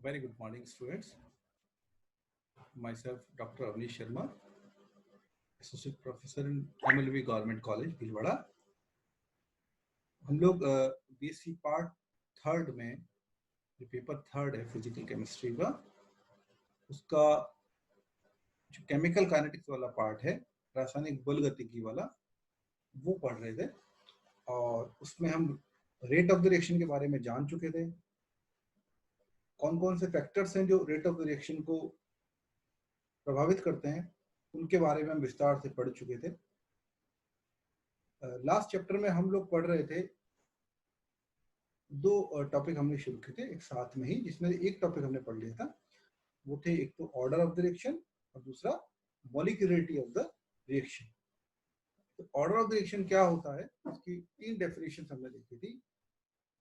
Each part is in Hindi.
Very good morning, students. Myself, Dr. Avnish Sharma, Associate Professor in MLV Government College, Bhilwara. हम लोग बीएससी पार्ट थर्ड में जो पेपर थर्ड है फिजिकल केमिस्ट्री का, उसका जो केमिकल काइनेटिक्स वाला पार्ट है, रासायनिक बल गतिकी वाला, वो पढ़ रहे थे। और उसमें हम रेट ऑफ द रिएक्शन के बारे में जान चुके थे। कौन कौन से फैक्टर्स हैं जो रेट ऑफ द रिएक्शन को प्रभावित करते हैं, उनके बारे में हम विस्तार से पढ़ चुके थे। लास्ट चैप्टर में हम लोग पढ़ रहे थे, दो टॉपिक हमने शुरू किए थे एक साथ में ही, जिसमें एक टॉपिक हमने पढ़ लिया था। वो थे एक तो ऑर्डर ऑफ द रिएक्शन और दूसरा मॉलिक्यूलरिटी ऑफ द रिएक्शन। तो ऑर्डर ऑफ द रिएक्शन क्या होता है, उसकी तीन डेफिनेशन हमने देखी थी।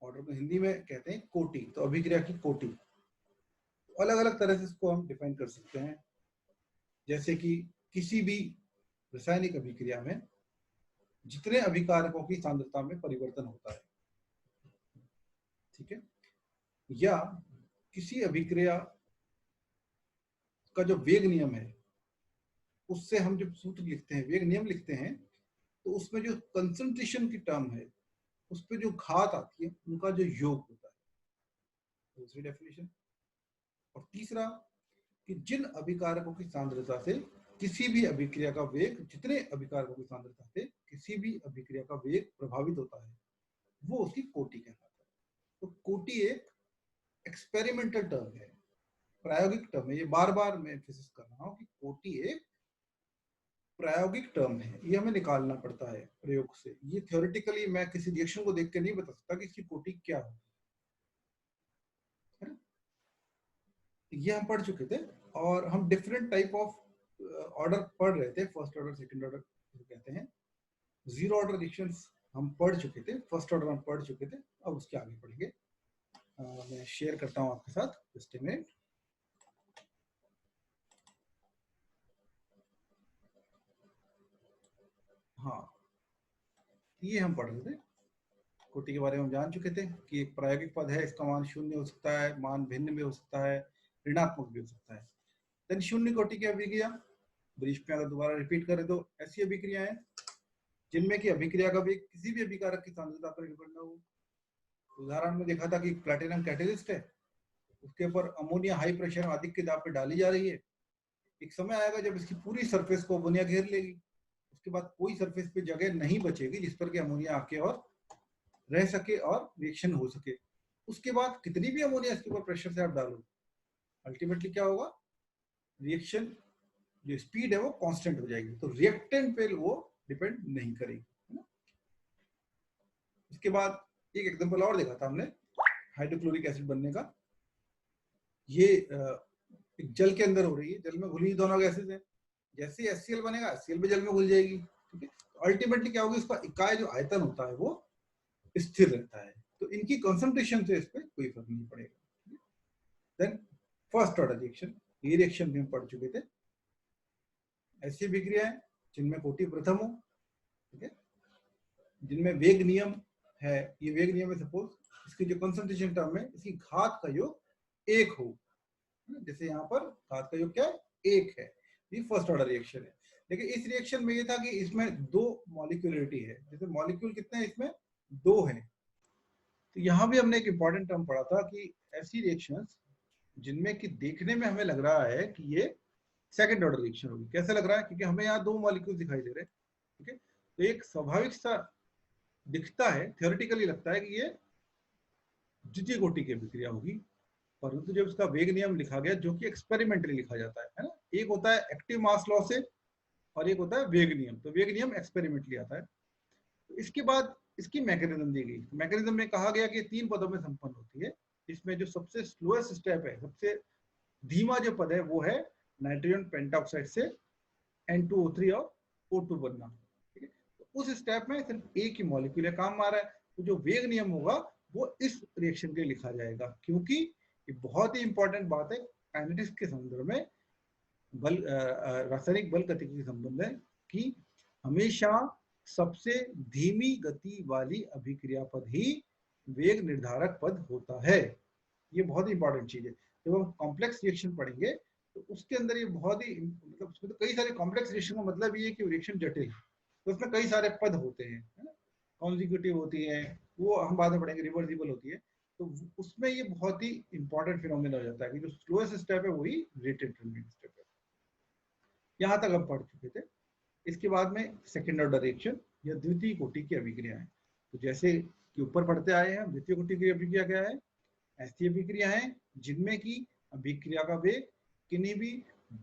ऑर्डर को हिंदी में कहते हैं कोटि, तो अभिक्रिया की कोटि। तो अलग अलग तरह से इसको हम डिफाइन कर सकते हैं, जैसे कि किसी भी रासायनिक अभिक्रिया में जितने अभिकारकों की सांद्रता में परिवर्तन होता है, ठीक है, या किसी अभिक्रिया का जो वेग नियम है, उससे हम जब सूत्र लिखते हैं, वेग नियम लिखते हैं, तो उसमें जो कंसंट्रेशन की टर्म है, उस पर जो घात आती है, उनका जो योग होता है, दूसरी डेफिनेशन। और तीसरा कि जिन अभिकारकों की सांद्रता से किसी भी अभिक्रिया का वेग, जितने अभिकारकों की सांद्रता से किसी भी अभिक्रिया का वेग प्रभावित होता है, वो उसकी कोटि कहलाता है। तो कोटि एक एक्सपेरिमेंटल टर्म है, प्रायोगिक टर्म है। ये बार बार मैं एम्फेसिस कर रहा हूँ कि कोटि एक प्रायोगिक टर्म है, ये हमें निकालना पड़ता है प्रयोग से। ये थ्योरेटिकली मैं किसी रिएक्शन को देख के नहीं बता सकता कि इसकी कोटि क्या होगी। ये हम पढ़ चुके थे। और हम डिफरेंट टाइप ऑफ ऑर्डर पढ़ रहे थे, फर्स्ट ऑर्डर, सेकंड ऑर्डर कहते हैं। जीरो ऑर्डर रिएक्शंस हम पढ़ चुके थे, फर्स्ट ऑर्डर हम पढ़ चुके थे। अब उसके आगे पढ़ेंगे। मैं शेयर करता हूं आपके साथ जस्ट ए मिनट। हाँ, ये हम पढ़ रहे थे। कोटि के बारे में हम जान चुके थे कि एक प्रायोगिक पद है, इसका मान शून्य हो सकता है, मान भिन्न भी हो सकता है, ऋणात्मक भी हो सकता है। देन शून्य कोटि की अभिक्रिया, ब्रीफ में अगर दोबारा रिपीट करें तो ऐसी अभिक्रिया है जिनमें कि अभिक्रिया का वेग किसी भी अभिकारक की सांद्रता पर निर्भर न हो। उदाहरण में देखा था कि प्लैटिनम कैटेलिस्ट है, उसके ऊपर अमोनिया हाई प्रेशर में अधिक के दाब पे डाली जा रही है। एक समय आएगा जब इसकी पूरी सरफेस को अमोनिया घेर लेगी, उसके बाद कोई सरफेस पे जगह नहीं बचेगी जिस पर कि अमोनिया आके और रह सके और रिएक्शन हो सके। उसके बाद कितनी भी अमोनिया इसके ऊपर प्रेशर से आप डालो, अल्टीमेटली क्या होगा, रिएक्शन जो स्पीड है वो कांस्टेंट हो जाएगी। तो रिएक्टेंट पे वो डिपेंड नहीं करेगी, है ना। इसके बाद एक एग्जांपल और देखा था हमने हाइड्रोक्लोरिक एसिड बनने का। ये जल के अंदर हो रही है, जल में घुली दोनों गैसेज है। जैसे HCl बनेगा, HCl भी जल में घुल जाएगी, ठीक है। अल्टीमेटली क्या होगी, उसका इकाई जो आयतन होता है वो स्थिर रहता है। तो इनकी कंसंट्रेशन से इस पर कोई फर्क नहीं पड़ेगा। देन फर्स्ट ऑर्डर रिएक्शन, ये रिएक्शन भी हम पढ़ चुके थे। ऐसी अभिक्रिया है जिनमें कोटि प्रथम हो, ठीक है, जिनमें वेग नियम है। ये वेग नियम है, सपोज इसकी जो कंसंट्रेशन टर्म है, इसकी घात का योग 1 हो। जैसे यहाँ पर घात का योग क्या है, 1 है। ये फर्स्ट ऑर्डर रिएक्शन है। लेकिन इस रिएक्शन में ये था कि इसमें 2 मॉलिक्यूलरिटी है। जैसे मॉलिक्यूल कितने हैं, इसमें 2 हैं। तो यहाँ भी हमने एक इंपॉर्टेंट टर्म पढ़ा था कि ऐसी रिएक्शंस जिनमें कि देखने में हमें लग रहा है कि ये सेकंड ऑर्डर रिएक्शन होगी। कैसे लग रहा है, क्योंकि हमें यहाँ 2 मॉलिक्यूल दिखाई दे रहे हैं, ठीक है। तो एक स्वाभाविक सा दिखता है, थियोरेटिकली लगता है कि ये द्वितीय कोटि की अभिक्रिया होगी, परंतु जब इसका वेग नियम लिखा गया, जो कि एक्सपेरिमेंटली लिखा जाता है ना, एक होता है एक्टिव मास लॉ से और एक होता है वेग नियम। तो वेग नियम एक्सपेरिमेंटली आता है। तो इसके बाद इसकी मैकेनिज्म दी गई। मैकेनिज्म में कहा गया कि 3 पदों में संपन्न होती है। इसमें जो सबसे स्लोएस्ट स्टेप है, सबसे धीमा जो पद है, वो है नाइट्रोजन पेंटाऑक्साइड से N2O3 और O2 बनना, ठीक है। तो उस स्टेप में सिर्फ एक ही मॉलिक्यूल काम आ रहा है। तो जो वेग नियम होगा वो इस रिएक्शन के लिए लिखा जाएगा, क्योंकि ये बहुत ही इंपॉर्टेंट बात है काइनेटिक्स के संदर्भ में, बल रासायनिक बल गतिकी के संबंध है कि हमेशा सबसे धीमी गति वाली अभिक्रिया पद ही वेग निर्धारक पद होता है। ये बहुत इंपॉर्टेंट चीज है। जब हम कॉम्प्लेक्स रिएक्शन पढ़ेंगे तो उसके अंदर ये बहुत ही मतलब उसमें तो कई सारे कॉम्प्लेक्स रिएक्शन का मतलब ये है कि रिएक्शन जटिल, तो उसमें कई सारे पद होते हैं, है ना, कॉन्जिक्यूटिव होती है, वो हम बाद में पढ़ेंगे, रिवर्सिबल होती है, तो उसमें ये बहुत ही इंपॉर्टेंट फिनोमेना हो जाता है कि जो स्लोएस्ट स्टेप है वही रेट इंटरमीडिएट स्टेप है। यहाँ तक हम पढ़ चुके थे। इसके बाद में सेकेंड ऑर्डर रिएक्शन या द्वितीय कोटि की अभिक्रियाएं, तो जैसे कि ऊपर पढ़ते आए हैं, द्वितीय कोटि की अभिक्रिया क्या है, ऐसी अभिक्रिया है जिनमें की अभिक्रिया का वेग किन्हीं भी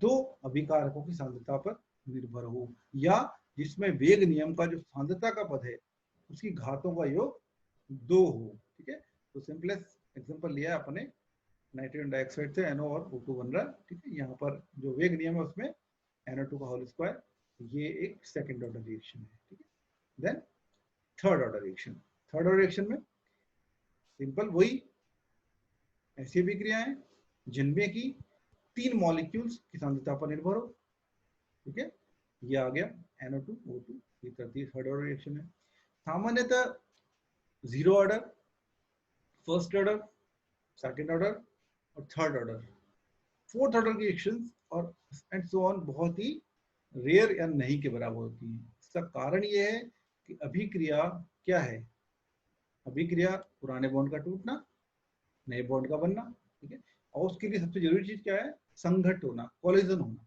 दो अभिकारकों की सांद्रता पर निर्भर हो, या जिसमें वेग नियम का जो सांद्रता का पद है उसकी घातों का योग 2 हो। ठीक है, तो सिंपलेस्ट एग्जांपल लिया है अपने, नाइट्रोजन डाइऑक्साइड से NO और O2 बन रहा है। ठीक है, यहाँ पर जो वेग नियम है उसमें NO2 का होल स्क्वायर, ये एक सेकेंड ऑर्डर रिएक्शन है। ठीक है, then third order reaction, third order reaction में सिंपल वही ऐसी अभिक्रियाएं जिनमें की 3 मॉलिक्यूल्स की सांद्रता पर निर्भर हो। ठीक है, ये आ गया NO2 O2, ये करती है थर्ड ऑर्डर रिएक्शन है। सामान्यतः zero order, first order, second order और थर्ड ऑर्डर, फोर्थ ऑर्डर की रिएक्शंस और एंड सो ऑन बहुत ही रेयर या नहीं के बराबर होती है। इसका कारण ये है कि अभिक्रिया क्या है, अभिक्रिया पुराने बॉन्ड का टूटना, नए बॉन्ड का बनना। ठीक है, और उसके लिए सबसे जरूरी चीज क्या है, संघट होना, कोलिजन होना।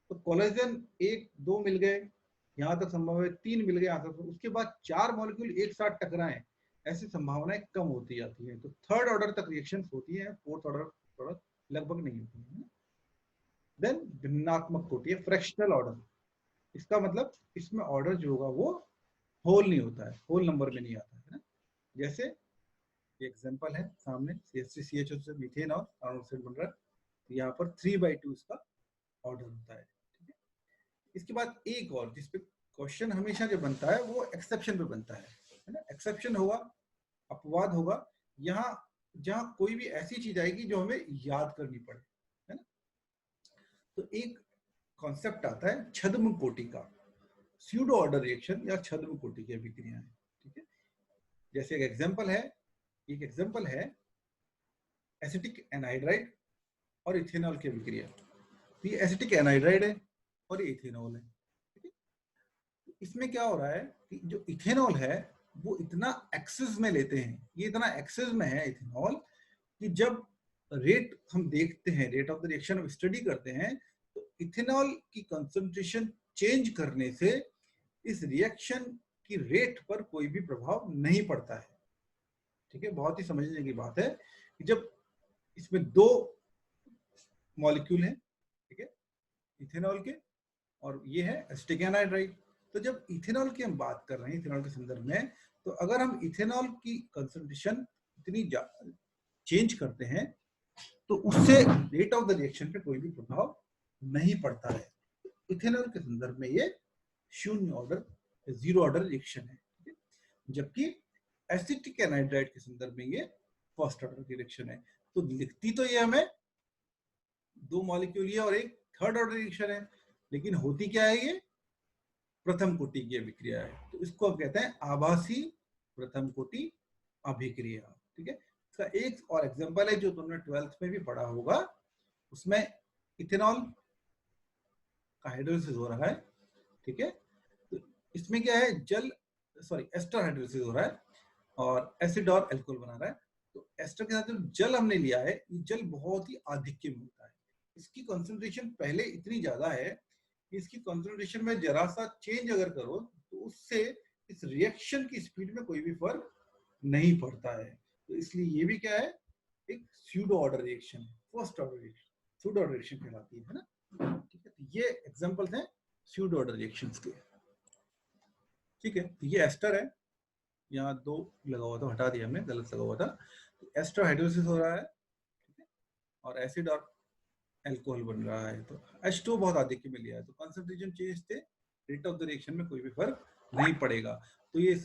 तो कोलिजन 1 2 मिल गए, यहाँ तक संभव है 3 मिल गए यहाँ तक, उसके बाद 4 मॉलिक्यूल एक साथ टकराएं, ऐसी संभावनाएं कम होती जाती है। तो थर्ड ऑर्डर तक रिएक्शंस होती है, फोर्थ ऑर्डर लगभग नहीं होती है। देन भिन्नात्मक कोटि है, फ्रैक्शनल ऑर्डर, इसका मतलब इसमें ऑर्डर जो होगा वो होल नहीं होता है, होल नंबर में नहीं आता है ना। जैसे एग्जांपल है सामने, CH3CHO से मीथेन और कार्बन डाइऑक्साइड बन रहा है, तो यहाँ पर 3/2 इसका ऑर्डर होता है। ठीक है, इसके बाद एक और जिसपे क्वेश्चन हमेशा जो बनता है वो एक्सेप्शन पे बनता है ना। एक्सेप्शन होगा, अपवाद होगा, यहाँ जहाँ कोई भी ऐसी चीज आएगी जो हमें याद करनी पड़े, है ना। तो एक कॉन्सेप्ट आता है छद्म कोटि का, स्यूडो ऑर्डर रिएक्शन या छद्म कोटि की अभिक्रियाएं। ठीक है, जैसे एक एग्जांपल है एसिटिक एनहाइड्राइड और इथेनॉल की अभिक्रिया। तो ये एसिटिक एनहाइड्राइड है और ये इथेनॉल है। ठीक है, तो इसमें क्या हो रहा है कि जो इथेनॉल है वो इतना एक्सेस में लेते हैं, ये इतना एक्सेस में है इथेनॉल कि जब रेट हम देखते हैं, रेट ऑफ द रिएक्शन हम स्टडी करते हैं, तो इथेनॉल की कंसंट्रेशन चेंज करने से इस रिएक्शन की रेट पर कोई भी प्रभाव नहीं पड़ता है। ठीक है, बहुत ही समझने की बात है कि जब इसमें 2 मॉलिक्यूल हैं, ठीक है, इथेनॉल के, और ये है एसिटिक एनहाइड्राइड, तो जब इथेनॉल की हम बात कर रहे हैं इथेनॉल के संदर्भ में, तो अगर हम इथेनॉल की कंसंट्रेशन इतनी चेंज करते हैं तो उससे रेट ऑफ द रिएक्शन पे कोई भी प्रभाव नहीं पड़ता है। इथेनॉल के संदर्भ में ये शून्य ऑर्डर, जीरो ऑर्डर रिएक्शन है। जबकि एसिटिक एनहाइड्राइड के संदर्भ में ये फर्स्ट ऑर्डर की रिएक्शन है। तो लिखती तो ये हमें 2 मॉलिक्यूल ये और एक थर्ड ऑर्डर रिएक्शन है, लेकिन होती क्या है, ये प्रथम कोटि की अभिक्रिया है। तो इसको हम कहते हैं आभासी प्रथम कोटि अभिक्रिया। ठीक है, इसका एक और एग्जांपल है जो तुमने 12th में भी पढ़ा होगा, उसमें इथेनॉल का हाइड्रोलिसिस हो रहा है। ठीक है, तो इसमें क्या है, एस्टर हाइड्रोलिसिस हो रहा है और एसिड और अल्कोहल बना रहा है। तो एस्टर के साथ जो जल हमने लिया है, ये जल बहुत ही आधिक्य में होता है, इसकी कंसंट्रेशन पहले इतनी ज्यादा है कि इसकी कंसंट्रेशन में जरा सा चेंज अगर करो तो उससे इस रिएक्शन की स्पीड में कोई भी फर्क नहीं पड़ता है। तो इसलिए ये भी क्या है, एक pseudo order reaction, first order reaction pseudo order reaction कहलाती है ना। ठीक है, तो ये एग्जांपल्स हैं स्यूडो ऑर्डर रिएक्शंस के। ठीक है, तो ये एस्टर है, यहाँ 2 लगा हुआ था, हटा दिया हमने, गलत लगा हुआ था। तो एस्टर हाइड्रोलिसिस हो रहा है, ठीक है, और एसिड और अल्कोहल बन रहा है, तो H2 बहुत आधिक्य में लिया है, तो कंसंट्रेशन चेंज से रेट ऑफ द रिएक्शन में कोई भी फर्क नहीं पड़ेगा। तो ये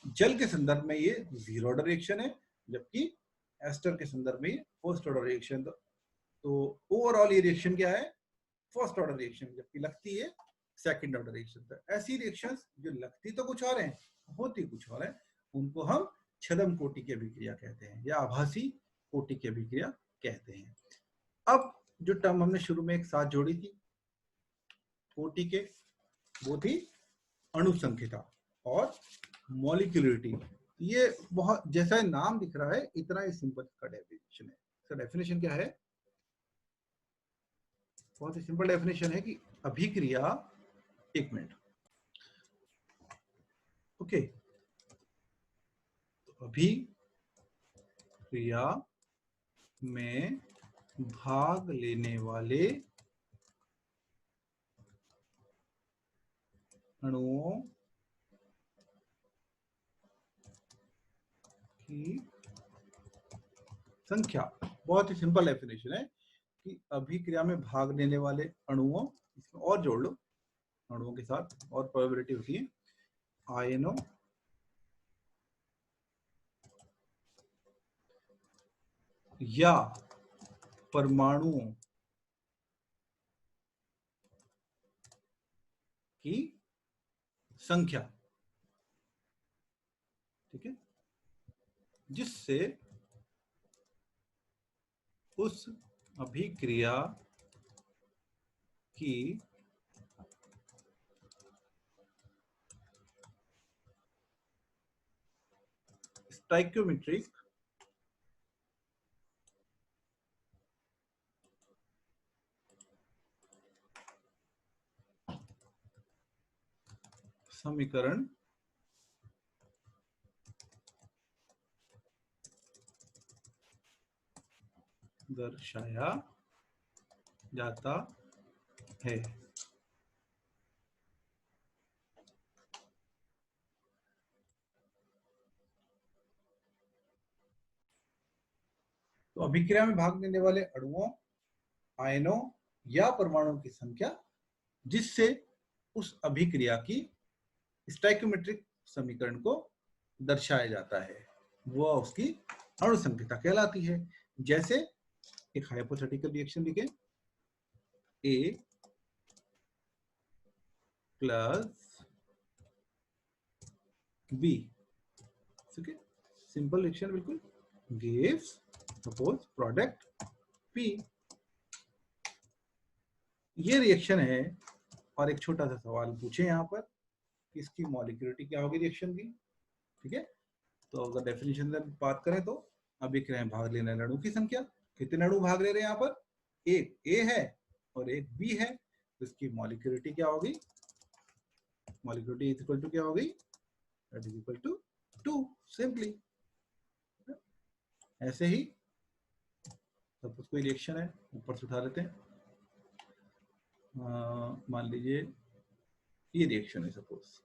जल के संदर्भ में ये जीरो ऑर्डर रिएक्शन है, जबकि एस्टर के संदर्भ में ये फर्स्ट ऑर्डर रिएक्शन। तो ओवरऑल ये रिएक्शन क्या है, फर्स्ट ऑर्डर रिएक्शन, जबकि लगती है सेकंड ऑर्डर रिएक्शन। तो ऐसी रिएक्शंस जो लगती तो कुछ और है, होती कुछ और है, उनको हम छद्म कोटि की अभिक्रिया कहते हैं या आभासी कोटि की अभिक्रिया कहते हैं। अब जो टर्म हमने शुरू में एक साथ जोड़ी थी कोटि के, वो थी अणुसंख्यता और मॉलिक्यूलरिटी। ये बहुत जैसा नाम दिख रहा है इतना ही सिंपल का डेफिनेशन है। इसका डेफिनेशन क्या है? बहुत ही सिंपल डेफिनेशन है कि अभिक्रिया, एक मिनट, ओके, तो अभिक्रिया में भाग लेने वाले अणुओं की संख्या, बहुत ही सिंपल डेफिनेशन है कि अभिक्रिया में भाग लेने वाले अणुओं, इसमें और जोड़ लो, अणुओं के साथ और प्रोबेबिलिटी होती है, आयनों या परमाणुओं की संख्या, ठीक है, जिससे उस अभिक्रिया की स्टोइकियोमेट्रिक समीकरण दर्शाया जाता है। तो अभिक्रिया में भाग लेने वाले अणुओं, आयनों या परमाणुओं की संख्या जिससे उस अभिक्रिया की स्टोइकियोमेट्रिक समीकरण को दर्शाया जाता है, वह उसकी अणुसंख्यता कहलाती है। जैसे एक हाइपोथेटिकल रिएक्शन लिखे, A प्लस B, ठीक है, सिंपल रिएक्शन बिल्कुल, गिव्स सपोज प्रोडक्ट P। ये रिएक्शन है और एक छोटा सा सवाल पूछे यहाँ पर कि इसकी मॉलिक्यूलरिटी क्या होगी रिएक्शन की, ठीक है। तो अगर डेफिनेशन में बात करें तो अभिक्रिया में भाग लेने वाले अणु की संख्या, कितने अणु भाग ले रहे हैं यहाँ पर? एक A है और एक B है, तो इसकी मॉलिक्यूलरिटी क्या होगी? मॉलिक्यूलरिटी इज इक्वल टू क्या होगी? That is equal to 2 simply. ऐसे ही सपोज कोई रिएक्शन है, ऊपर से उठा लेते हैं, मान लीजिए ये रिएक्शन है सपोज,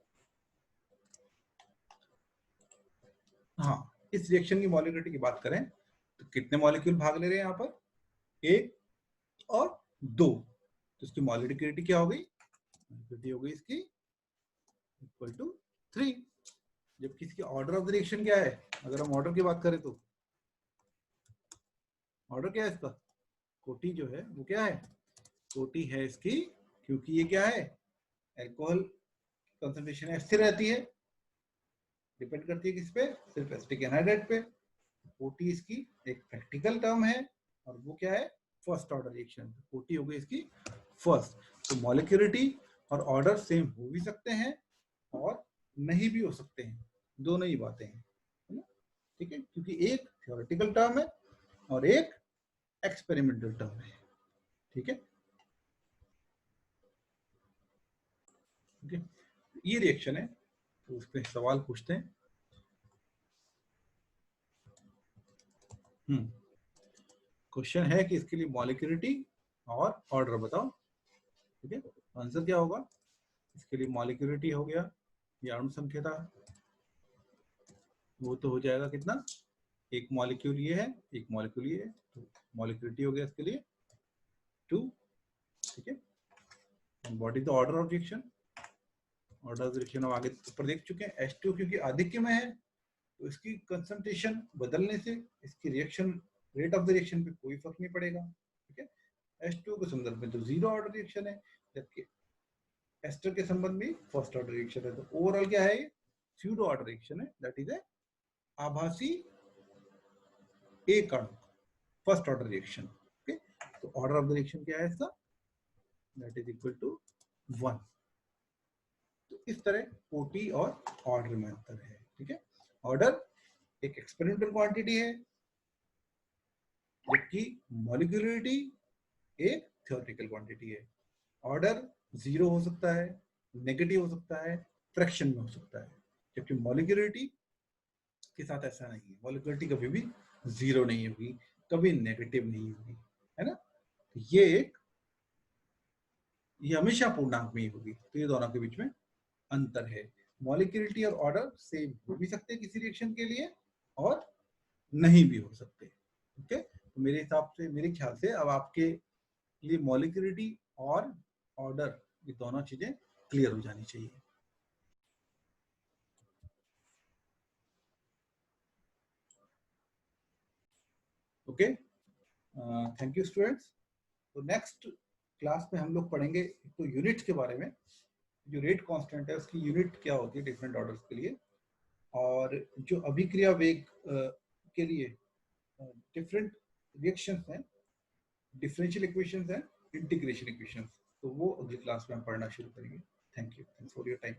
हाँ, इस रिएक्शन की मॉलिक्यूलरिटी की बात करें तो कितने मॉलिक्यूल भाग ले रहे हैं यहाँ पर? 1 और 2, तो इसकी मॉलिक्यूलरिटी क्या हो गई? मॉलिक्यूलरिटी हो गई इसकी इक्वल टू 3। जबकि इसकी ऑर्डर ऑफ द रिएक्शन क्या है? अगर हम ऑर्डर की बात करें तो ऑर्डर क्या है इसका? कोटि जो है वो क्या है? कोटि है इसकी, क्योंकि ये क्या है, अल्कोहल कंसंट्रेशन स्थिर रहती है, डिपेंड करती है किस पे? सिर्फ एसिटिक एनहाइड्राइड पे। कोटि इसकी एक प्रैक्टिकल टर्म है और वो क्या है? First order reaction. कोटि हो गई इसकी फर्स्ट। तो मॉलिक्यूलरिटी और ऑर्डर सेम हो भी सकते हैं और नहीं भी हो सकते हैं, दोनों ही बातें हैं, है ना, ठीक है, क्योंकि एक थ्योरेटिकल टर्म है और एक एक्सपेरिमेंटल टर्म है, ठीक है, ठीक है। ये रिएक्शन है, तो उस पर सवाल पूछते हैं। क्वेश्चन है कि इसके लिए मॉलिक्यूलरिटी और ऑर्डर बताओ, ठीक है। आंसर क्या होगा? इसके लिए मॉलिक्यूलरिटी हो गया या अणु संख्या, वो तो हो जाएगा कितना? एक मॉलिक्यूल ये है, एक मॉलिक्यूल ये है, तो मॉलिक्यूलरिटी हो गया इसके लिए 2, ठीक है। What is the order of reaction? Order of reaction हम आगे ऊपर देख चुके हैं। H2 क्योंकि आधिक्य में है तो इसकी कंसंट्रेशन बदलने से इसकी reaction rate of the reaction पे कोई फर्क नहीं पड़ेगा, ठीक है। H2 के संदर्भ में तो जीरो ऑर्डर रिएक्शन है, जबकि एस्टर के संबंध में फर्स्ट ऑर्डर रिएक्शन है। तो ओवरऑल क्या है? स्यूडो ऑर्डर रिएक्शन है, दैट इज ए आभासी एक अणु फर्स्ट ऑर्डर रिएक्शन, ओके। तो ऑर्डर ऑफ द रिएक्शन क्या है इसका, दैट इज इक्वल टू 1। तो इस तरह ओटी और ऑर्डर में अंतर है, ठीक है। ऑर्डर एक एक्सपेरिमेंटल क्वांटिटी है, जबकि मॉलिक्यूलरिटी एक थ्योरेटिकल क्वांटिटी है। ऑर्डर 0 हो सकता है, नेगेटिव हो सकता है, फ्रैक्शन में हो सकता है, जबकि मॉलिक्यूलरिटी के साथ ऐसा नहीं है। मॉलिक्यूलरिटी कभी भी 0 नहीं होगी, कभी नेगेटिव नहीं होगी, है ना। ये हमेशा पूर्णांक में ही होगी। तो ये दोनों के बीच में अंतर है। मॉलिक्यूलरिटी और ऑर्डर सेम हो भी सकते हैं किसी रिएक्शन के लिए, और नहीं भी हो सकते। ओके, तो मेरे हिसाब से, मेरे ख्याल से अब आपके लिए मॉलिक्यूलरिटी और ऑर्डर, ये दोनों चीजें क्लियर हो जानी चाहिए। Okay, thank you students. तो नेक्स्ट क्लास में हम लोग पढ़ेंगे तो यूनिट्स के बारे में। जो रेट कांस्टेंट है उसकी यूनिट क्या होती है डिफरेंट ऑर्डर्स के लिए, और जो अभिक्रिया वेग के लिए डिफरेंट रिएक्शंस हैं, डिफरेंशियल इक्वेशंस हैं, इंटीग्रेशन इक्वेशंस, तो वो अगली क्लास में हम पढ़ना शुरू करेंगे। Thank you, thanks for your time.